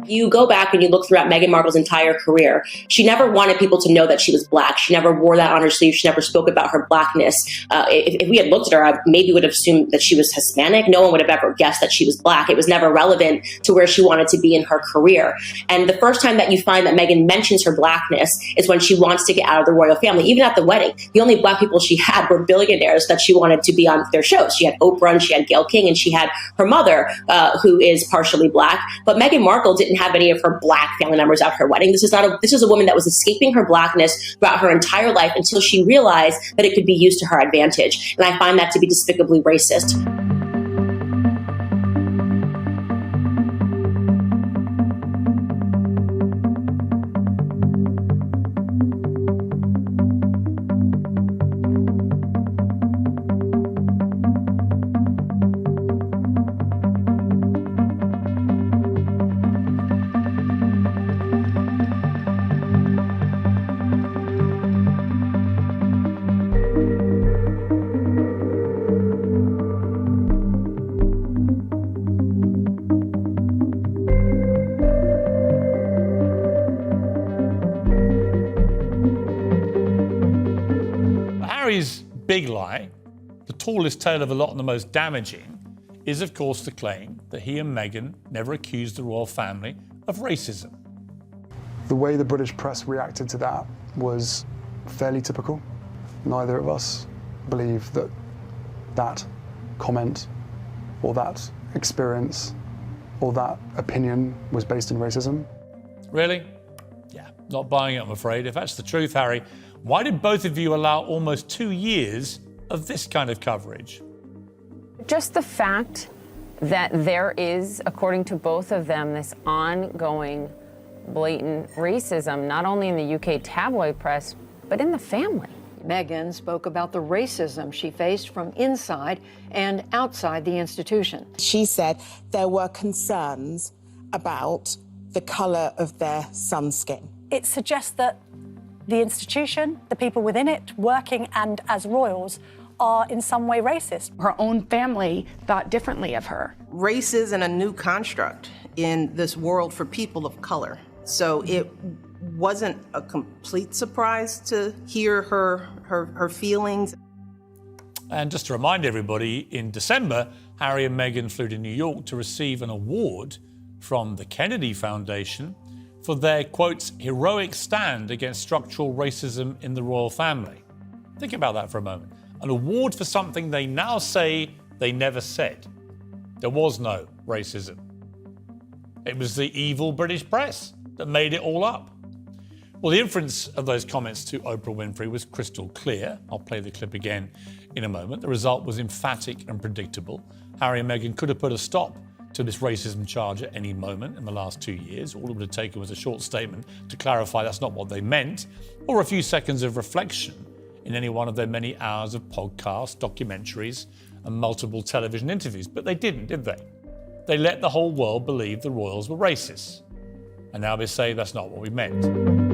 You go back and you look throughout Meghan Markle's entire career. She never wanted people to know that she was Black. She never wore that on her sleeve. She never spoke about her Blackness. If we had looked at her, I maybe would have assumed that she was Hispanic. No one would have ever guessed that she was Black. It was never relevant to where she wanted to be in her career. And the first time that you find that Meghan mentions her Blackness is when she wants to get out of the royal family. Even at the wedding, the only Black people she had were billionaires that she wanted to be on their shows. She had Oprah and she had Gayle King and she had her mother, who is partially Black. But Meghan Markle didn't have any of her Black family members at her wedding. This is a woman that was escaping her Blackness throughout her entire life until she realized that it could be used to her advantage. And I find that to be despicably racist. Harry's big lie, the tallest tale of the lot and the most damaging, is of course the claim that he and Meghan never accused the royal family of racism. The way the British press reacted to that was fairly typical. Neither of us believe that that comment or that experience or that opinion was based in racism. Really? Yeah, not buying it, I'm afraid. If that's the truth, Harry, why did both of you allow almost 2 years of this kind of coverage? Just the fact that there is, according to both of them, this ongoing blatant racism, not only in the UK tabloid press, but in the family. Meghan spoke about the racism she faced from inside and outside the institution. She said there were concerns about the colour of their son's skin. It suggests that the institution, the people within it, working and as royals, are in some way racist. Her own family thought differently of her. Race isn't a new construct in this world for people of color. So it wasn't a complete surprise to hear her feelings. And just to remind everybody, in December, Harry and Meghan flew to New York to receive an award from the Kennedy Foundation for their, quote, heroic stand against structural racism in the royal family. Think about that for a moment. An award for something they now say they never said. There was no racism. It was the evil British press that made it all up. Well, the inference of those comments to Oprah Winfrey was crystal clear. I'll play the clip again in a moment. The result was emphatic and predictable. Harry and Meghan could have put a stop to this racism charge at any moment in the last 2 years. All it would have taken was a short statement to clarify that's not what they meant, or a few seconds of reflection in any one of their many hours of podcasts, documentaries, and multiple television interviews. But they didn't, did they? They let the whole world believe the royals were racist. And now they say that's not what we meant.